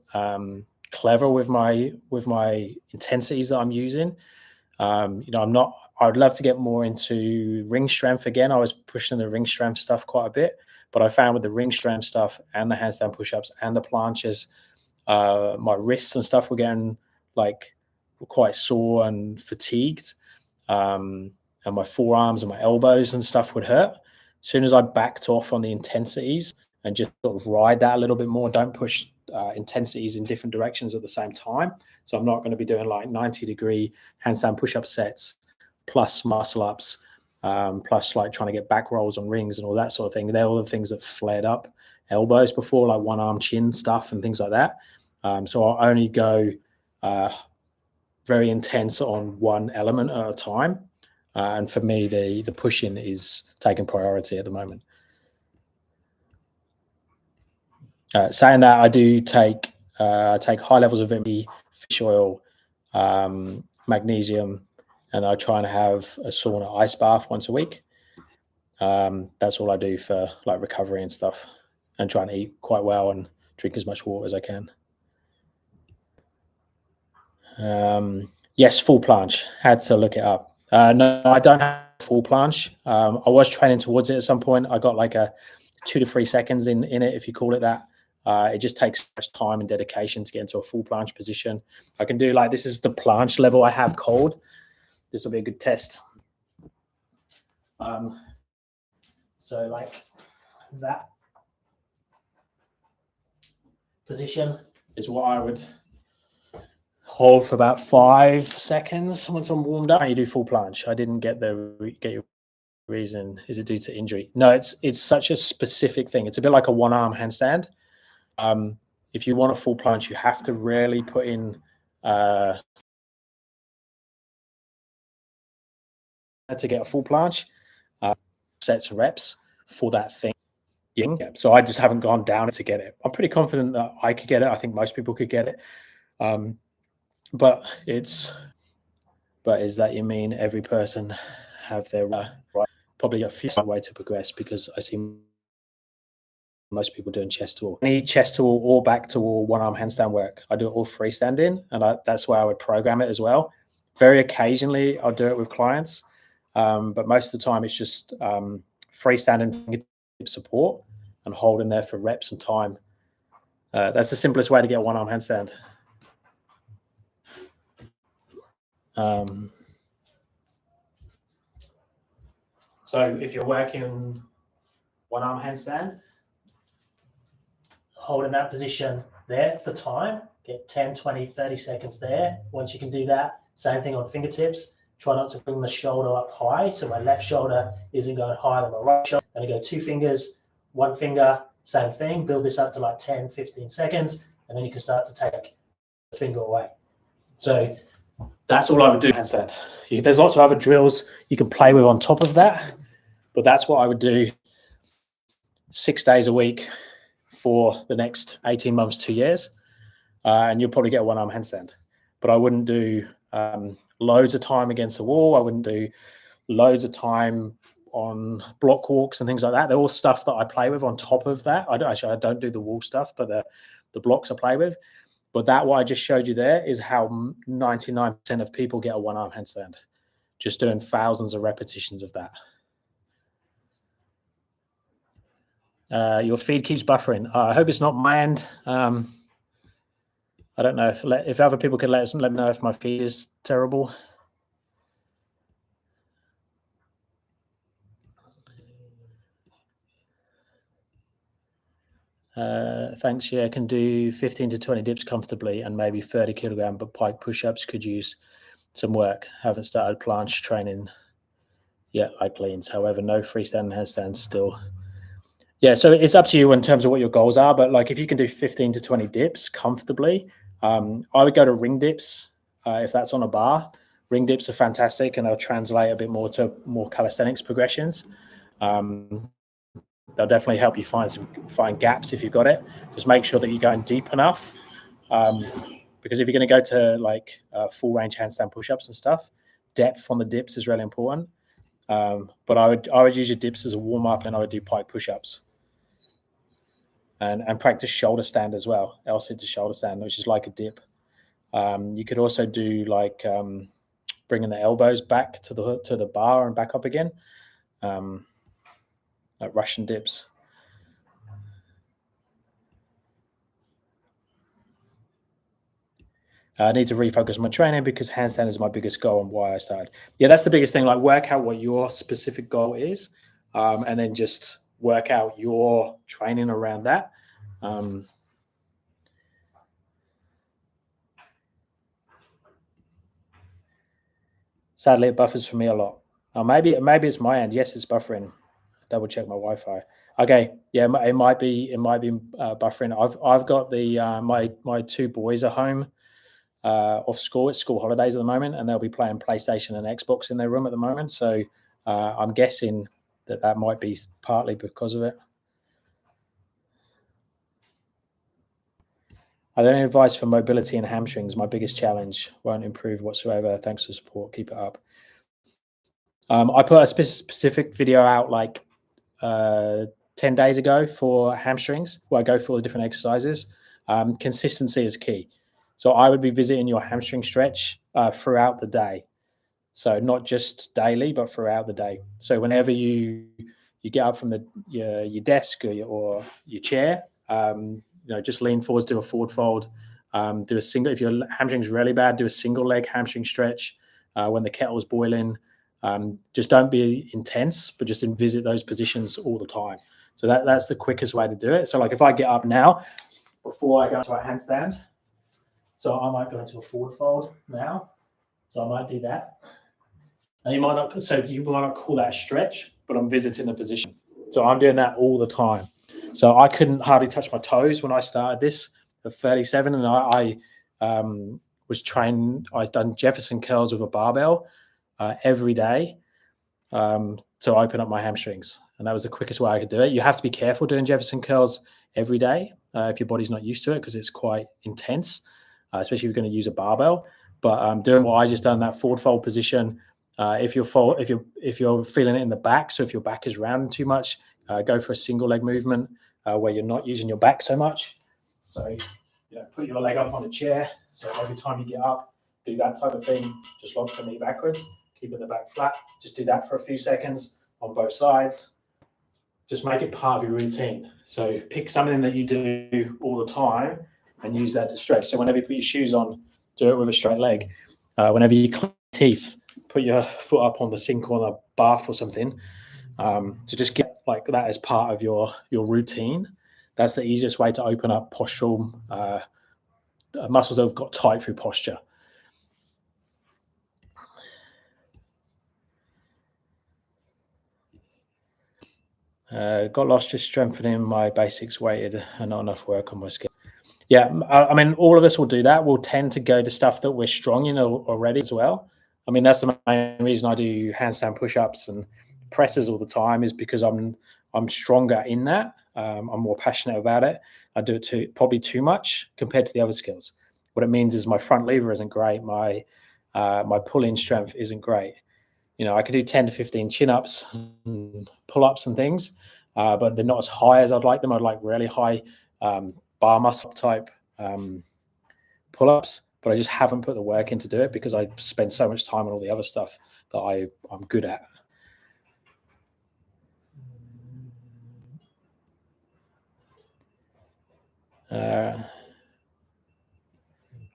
clever with my intensities that I'm using. I would love to get more into ring strength again. I was pushing the ring strength stuff quite a bit, but I found with the ring strength stuff and the handstand push-ups and the planches, my wrists and stuff were getting like quite sore and fatigued. And my forearms and my elbows and stuff would hurt. As soon as I backed off on the intensities and just sort of ride that a little bit more, don't push intensities in different directions at the same time. So I'm not going to be doing like 90-degree handstand push-up sets plus muscle ups, plus like trying to get back rolls on rings and all that sort of thing. They're all the things that flared up elbows before, like one arm chin stuff and things like that. So I'll only go very intense on one element at a time. And for me, the pushing is taking priority at the moment. Saying that, I do take high levels of vitamin D, fish oil, magnesium, and I try and have a sauna ice bath once a week. That's all I do for like recovery and stuff, and try and eat quite well and drink as much water as I can. Yes, full planche. Had to look it up. No, I don't have full planche. I was training towards it at some point. I got like a 2 to 3 seconds in it, if you call it that. It just takes much time and dedication to get into a full planche position. I can do like, this is the planche level I have cold. This will be a good test. So like that position is what I would hold for about 5 seconds once I'm warmed up. You do full planche. I didn't get your reason. Is it due to injury? No, it's such a specific thing. It's a bit like a one-arm handstand. If you want a full planche, you have to really put in to get a full planche, sets of reps for that thing. Yeah. So I just haven't gone down to get it. I'm pretty confident that I could get it. I think most people could get it. But is that you mean every person have their right? Probably a few way to progress, because I see most people doing chest to wall. Any chest to wall or back to wall one arm handstand work. I do it all freestanding, and that's where I would program it as well. Very occasionally I'll do it with clients, but most of the time it's just freestanding fingertip support and holding there for reps and time. That's the simplest way to get one arm handstand. So if you're working one arm handstand, holding that position there for time, get 10, 20, 30 seconds there. Once you can do that, same thing on fingertips. Try not to bring the shoulder up high, so my left shoulder isn't going higher than my right shoulder. I'm going to go 2 fingers, 1 finger, same thing. Build this up to like 10, 15 seconds, and then you can start to take the finger away. So that's all I would do handstand. There's lots of other drills you can play with on top of that, but that's what I would do 6 days a week for the next 18 months, 2 years, and you'll probably get a one-arm handstand. But I wouldn't do loads of time against the wall. I wouldn't do loads of time on block walks and things like that. They're all stuff that I play with on top of that. I don't do the wall stuff, but the blocks I play with. But that, what I just showed you there, is how 99% of people get a one-arm handstand, just doing thousands of repetitions of that. Your feed keeps buffering. I hope it's not my end. I don't know if other people could let me know if my feed is terrible. Thanks. Yeah, I can do 15 to 20 dips comfortably and maybe 30 kilogram, but pike push-ups could use some work. Haven't started planche training yet, like cleans. However, no freestanding handstands still. Yeah, so it's up to you in terms of what your goals are. But like if you can do 15 to 20 dips comfortably, I would go to ring dips if that's on a bar. Ring dips are fantastic and they'll translate a bit more to more calisthenics progressions. Um, they'll definitely help you find gaps if you've got it. Just make sure that you're going deep enough. Because if you're going to go to like full range handstand push-ups and stuff, depth on the dips is really important. But I would use your dips as a warm up, and I would do pike push-ups and practice shoulder stand as well. L-sit to shoulder stand, which is like a dip. You could also do like bringing the elbows back to the bar and back up again, like Russian dips. I need to refocus my training because handstand is my biggest goal and why I started. Yeah, that's the biggest thing. Like, work out what your specific goal is, and then just work out your training around that. Sadly, it buffers for me a lot. Maybe it's my end. Yes, it's buffering. Double check my Wi-Fi. Okay, yeah, it might be buffering. I've got the my two boys are home off school. It's school holidays at the moment, and they'll be playing PlayStation and Xbox in their room at the moment. So I'm guessing that might be partly because of it. Are there any advice for mobility and hamstrings? My biggest challenge won't improve whatsoever. Thanks for support. Keep it up. I put a specific video out like 10 days ago for hamstrings, where I go through all the different exercises. Consistency is key. So I would be visiting your hamstring stretch throughout the day. So not just daily, but throughout the day. So whenever you get up from your desk or your chair, just lean forwards, do a forward fold, do a single. If your hamstring's really bad, do a single leg hamstring stretch. When the kettle's boiling, just don't be intense, but just visit those positions all the time. So that's the quickest way to do it. So like if I get up now, before I go into a handstand, so I might go into a forward fold now. So I might do that. And you might not call that a stretch, but I'm visiting the position. So I'm doing that all the time. So I couldn't hardly touch my toes when I started this at 37, and I was trained. I'd done Jefferson curls with a barbell every day to open up my hamstrings, and that was the quickest way I could do it. You have to be careful doing Jefferson curls every day if your body's not used to it because it's quite intense, especially if you're going to use a barbell. But doing what I just done, that forward fold position. If you're feeling it in the back, so if your back is rounding too much, go for a single leg movement where you're not using your back so much. So put your leg up on a chair. So every time you get up, do that type of thing. Just launch the knee backwards, keeping the back flat. Just do that for a few seconds on both sides. Just make it part of your routine. So pick something that you do all the time and use that to stretch. So whenever you put your shoes on, do it with a straight leg. Whenever you clean teeth, put your foot up on the sink or the bath or something. To just get like that as part of your routine. That's the easiest way to open up postural muscles that have got tight through posture. Got lost just strengthening my basics, weighted, and not enough work on my skill. Yeah, I mean, all of us will do that. We'll tend to go to stuff that we're strong in already as well. I mean, that's the main reason I do handstand push-ups and presses all the time is because I'm stronger in that. I'm more passionate about it. I do it probably too much compared to the other skills. What it means is my front lever isn't great. My pull-in strength isn't great. I can do 10 to 15 chin-ups and pull-ups and things, but they're not as high as I'd like them. I'd like really high bar muscle type pull-ups, but I just haven't put the work in to do it because I spend so much time on all the other stuff that I'm good at.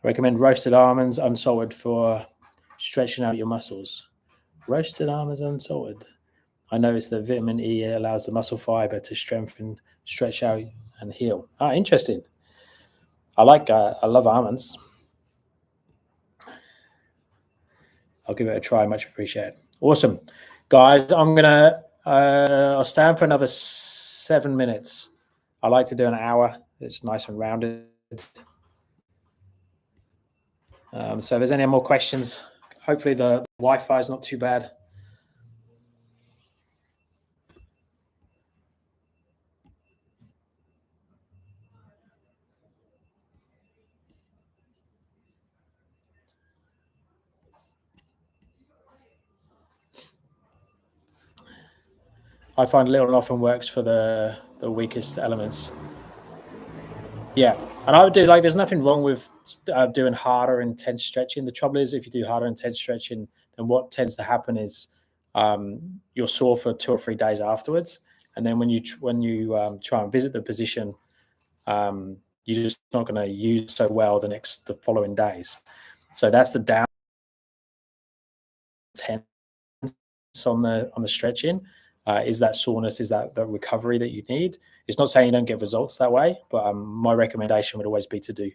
Recommend roasted almonds unsalted for stretching out your muscles. Roasted almonds unsalted. I noticed that vitamin E allows the muscle fiber to strengthen, stretch out, and heal. Ah, interesting. I love almonds. I'll give it a try. Much appreciated. Awesome, guys. I'll stand for another 7 minutes. I like to do an hour. It's nice and rounded. So if there's any more questions, hopefully the Wi-Fi is not too bad. I find little often works for the weakest elements. Yeah, and I would do, like, there's nothing wrong with doing harder intense stretching. The trouble is, if you do harder intense stretching, then what tends to happen is you're sore for 2 or 3 days afterwards, and then when you try and visit the position, you're just not going to use so well the following days. So that's the down tense on the stretching. Is that soreness, is that the recovery that you need? It's not saying you don't get results that way, but my recommendation would always be to do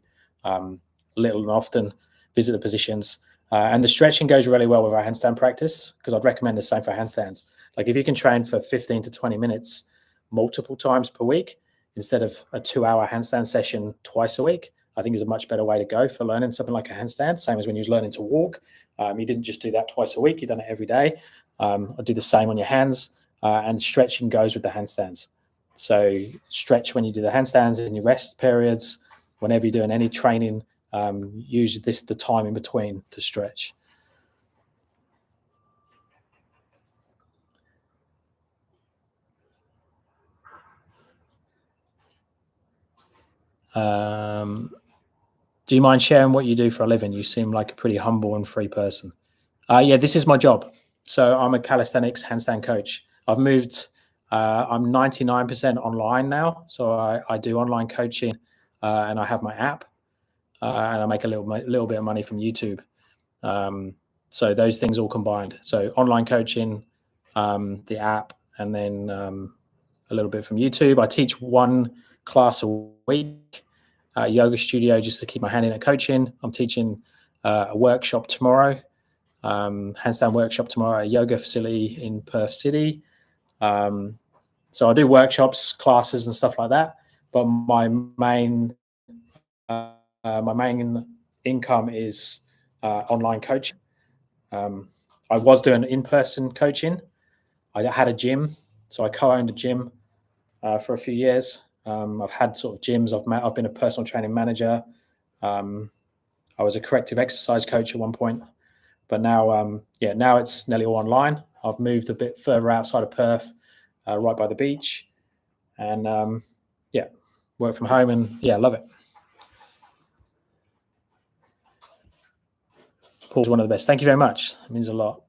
little and often, visit the positions. And the stretching goes really well with our handstand practice, because I'd recommend the same for handstands. Like, if you can train for 15 to 20 minutes multiple times per week, instead of a 2-hour handstand session twice a week, I think is a much better way to go for learning something like a handstand. Same as when you was learning to walk. You didn't just do that twice a week, you've done it every day. I'd do the same on your hands. And stretching goes with the handstands. So stretch when you do the handstands in your rest periods. Whenever you're doing any training, use the time in between to stretch. Do you mind sharing what you do for a living? You seem like a pretty humble and free person. Yeah, this is my job. So I'm a calisthenics handstand coach. I've moved. I'm 99% online now. So I do online coaching, and I have my app, and I make a little bit of money from YouTube. So those things all combined. So online coaching, the app, and then a little bit from YouTube. I teach 1 class a week, yoga studio, just to keep my hand in at coaching. I'm teaching a workshop tomorrow, handstand workshop tomorrow at a yoga facility in Perth City. So I do workshops, classes, and stuff like that. But my main income is online coaching. I was doing in-person coaching. I had a gym, so I co-owned a gym for a few years. I've had sort of gyms. I've been a personal training manager. I was a corrective exercise coach at one point, but now, now it's nearly all online. I've moved a bit further outside of Perth, right by the beach, and work from home, and love it. Paul's one of the best. Thank you very much. It means a lot.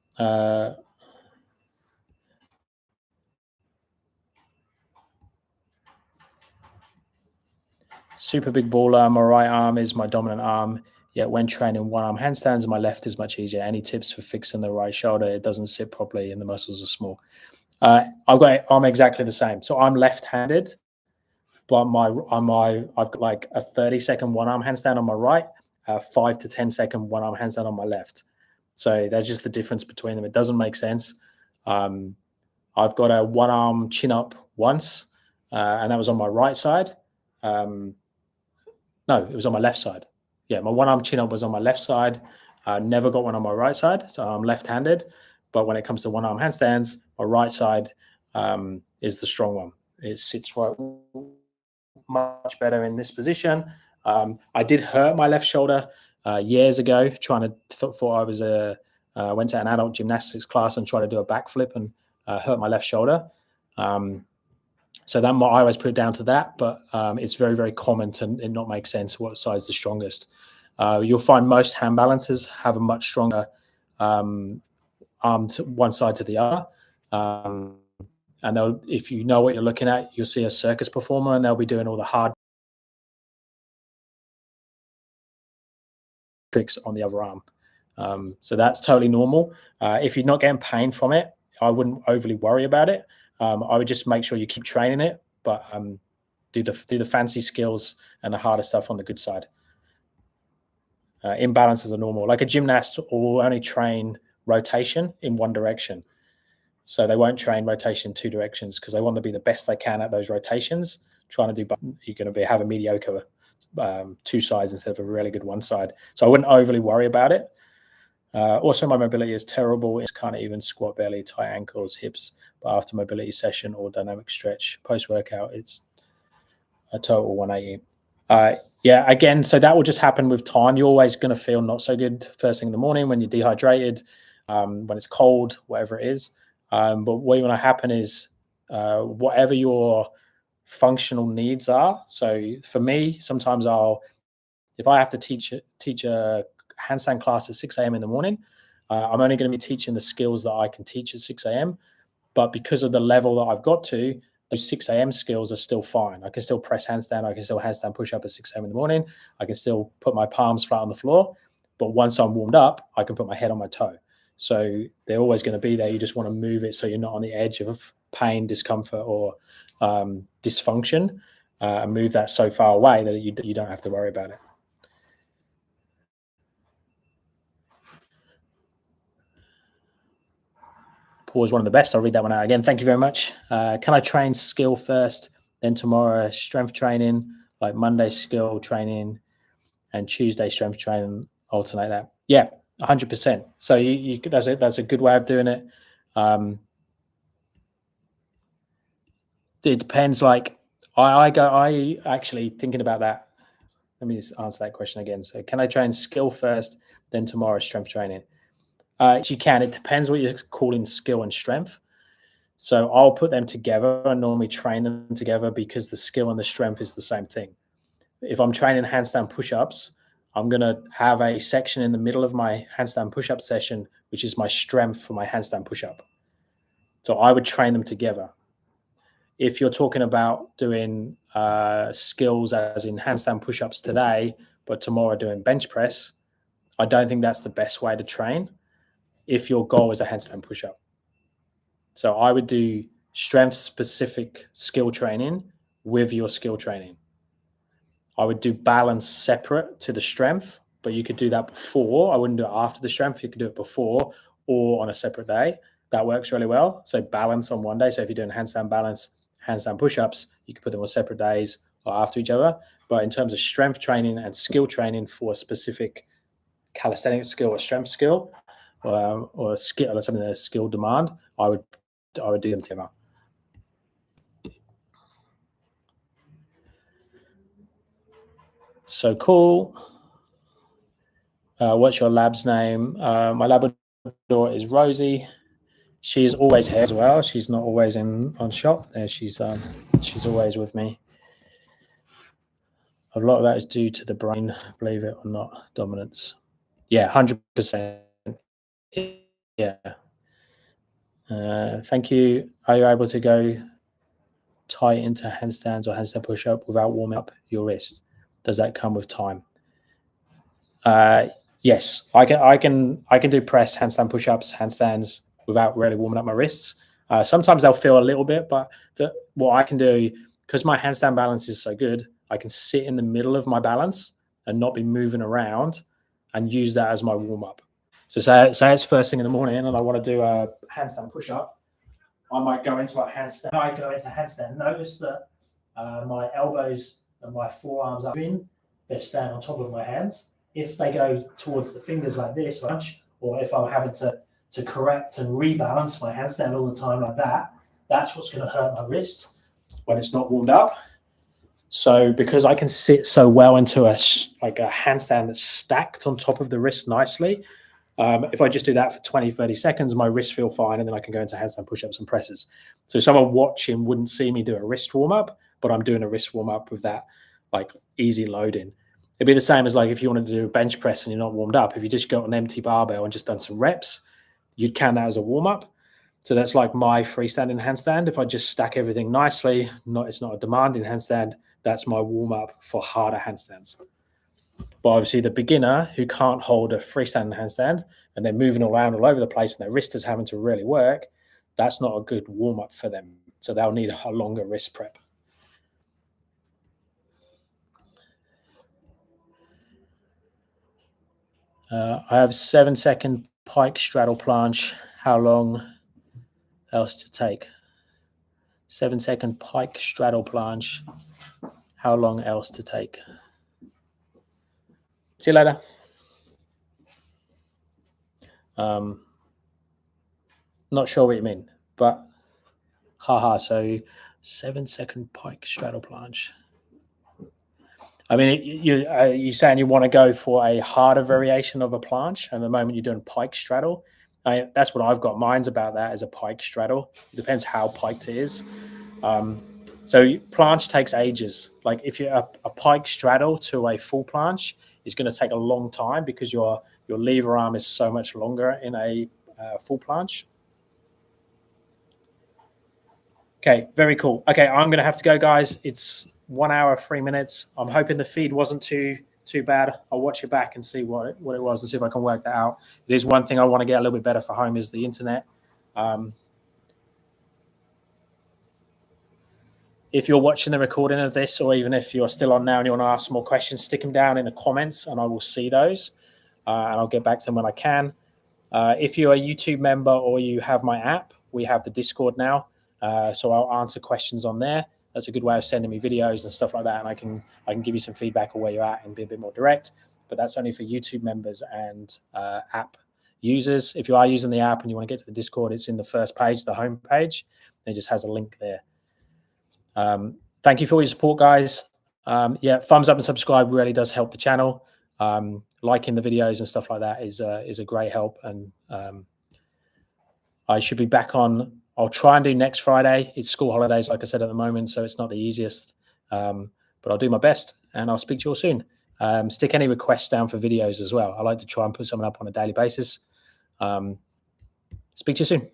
Super big baller. My right arm is my dominant arm. Yet when training 1-arm handstands, my left is much easier. Any tips for fixing the right shoulder? It doesn't sit properly and the muscles are small. I'm exactly the same. So I'm left-handed, but I've got like a 30-second 1-arm handstand on my right, 5 to 10-second 1-arm handstand on my left. So that's just the difference between them. It doesn't make sense. I've got a 1-arm chin up once, and that was on my right side. No, it was on my left side. Yeah, my 1-arm chin up was on my left side. Never got one on my right side, so I'm left-handed. But when it comes to 1-arm handstands, my right side is the strong one. It sits right much better in this position. I did hurt my left shoulder years ago, thought I was went to an adult gymnastics class and tried to do a backflip and hurt my left shoulder. So I always put it down to that, but it's very, very common to not make sense what side is the strongest. You'll find most hand balancers have a much stronger arm to one side to the other. And if you know what you're looking at, you'll see a circus performer and they'll be doing all the hard tricks on the other arm. So that's totally normal. If you're not getting pain from it, I wouldn't overly worry about it. I would just make sure you keep training it, but do the fancy skills and the harder stuff on the good side. Imbalances are normal. Like a gymnast will only train rotation in one direction. So they won't train rotation in two directions because they want to be the best they can at those rotations. Trying to do, you're going to have a mediocre two sides instead of a really good one side. So I wouldn't overly worry about it. Also, my mobility is terrible. It's can't even squat belly, tight ankles, hips. But after mobility session or dynamic stretch, post-workout, it's a total 180. Yeah, again, so that will just happen with time. You're always going to feel not so good first thing in the morning when you're dehydrated, when it's cold, whatever it is. But what you want to happen is whatever your functional needs are. So for me, sometimes if I have to teach a handstand class at 6 a.m. in the morning, I'm only going to be teaching the skills that I can teach at 6 a.m. But because of the level that I've got to, those 6 a.m. skills are still fine. I can still press handstand. I can still handstand push up at 6 a.m. in the morning. I can still put my palms flat on the floor. But once I'm warmed up, I can put my head on my toe. So they're always going to be there. You just want to move it so you're not on the edge of pain, discomfort, or dysfunction, and move that so far away that you don't have to worry about it. Paul is one of the best. I'll read that one out again. Thank you very much. Can I train skill first, then tomorrow strength training, like Monday skill training and Tuesday strength training, alternate that? Yeah, 100%. So that's a good way of doing it. It depends. Like I actually thinking about that. Let me just answer that question again. So can I train skill first, then tomorrow strength training? You can. It depends what you're calling skill and strength. So I'll put them together and normally train them together because the skill and the strength is the same thing. If I'm training handstand push-ups, I'm going to have a section in the middle of my handstand push-up session, which is my strength for my handstand push-up. So I would train them together. If you're talking about doing skills as in handstand push-ups today, but tomorrow doing bench press, I don't think that's the best way to train if your goal is a handstand push-up. So I would do strength-specific skill training with your skill training. I would do balance separate to the strength, but you could do that before. I wouldn't do it after the strength. You could do it before or on a separate day. That works really well. So balance on one day. So if you're doing handstand balance, handstand push-ups, you can put them on separate days or after each other. But in terms of strength training and skill training for a specific calisthenics skill or strength skill, or skill or something that's skill demand, I would do them together. So cool. What's your lab's name? My Labrador is Rosie. She's always here as well. She's not always on shop. There, she's always with me. A lot of that is due to the brain, believe it or not, dominance. Yeah, 100%. Yeah. Thank you. Are you able to go tight into handstands or handstand push up without warming up your wrist? Does that come with time? Yes, I can do press, handstand push ups, handstands without really warming up my wrists. Sometimes they'll feel a little bit, but what I can do, because my handstand balance is so good, I can sit in the middle of my balance and not be moving around and use that as my warm up. So say it's first thing in the morning and I want to do a handstand push up. I might go into a handstand. I go into handstand. Notice that my elbows and my forearms are in. They're staying on top of my hands. If they go towards the fingers like this, or if I'm having to correct and rebalance my handstand all the time like that, that's what's going to hurt my wrist when it's not warmed up. So because I can sit so well into a handstand that's stacked on top of the wrist nicely, if I just do that for 20, 30 seconds, my wrists feel fine, and then I can go into handstand push-ups and presses. So someone watching wouldn't see me do a wrist warm-up, but I'm doing a wrist warm-up with that like easy loading. It'd be the same as like if you wanted to do a bench press and you're not warmed up. If you just got an empty barbell and just done some reps, you'd count that as a warm-up. So that's like my freestanding handstand. If I just stack everything nicely, it's not a demanding handstand, that's my warm-up for harder handstands. But obviously, the beginner who can't hold a freestanding handstand and they're moving around all over the place and their wrist is having to really work, that's not a good warm up for them. So they'll need a longer wrist prep. I have 7-second pike straddle planche. How long else to take? 7-second pike straddle planche. How long else to take? See you later. Not sure what you mean, but haha. So 7-second pike straddle planche. I mean, you're saying you want to go for a harder variation of a planche, and the moment you're doing pike straddle, that's what I've got. Mine's about that as a pike straddle. It depends how piked it is. So planche takes ages. Like if you're a pike straddle to a full planche is going to take a long time because your lever arm is so much longer in a full planche. Okay, very cool. Okay, I'm going to have to go, guys. It's 1 hour, 3 minutes. I'm hoping the feed wasn't too bad. I'll watch it back and see what it was and see if I can work that out. It is one thing I want to get a little bit better for home is the internet. If you're watching the recording of this, or even if you're still on now and you want to ask more questions, stick them down in the comments and I will see those and I'll get back to them when I can. If you're a YouTube member or you have my app, we have the Discord now. So I'll answer questions on there. That's a good way of sending me videos and stuff like that. And I can give you some feedback on where you're at and be a bit more direct. But that's only for YouTube members and app users. If you are using the app and you want to get to the Discord, it's in the first page, the home page. It just has a link there. Thank you for all your support, guys. Yeah, thumbs up and subscribe really does help the channel. Liking the videos and stuff like that is a great help. And I should be back on. I'll try and do next Friday. It's school holidays, like I said, at the moment, so it's not the easiest. But I'll do my best, and I'll speak to you all soon. Stick any requests down for videos as well. I like to try and put something up on a daily basis. Speak to you soon.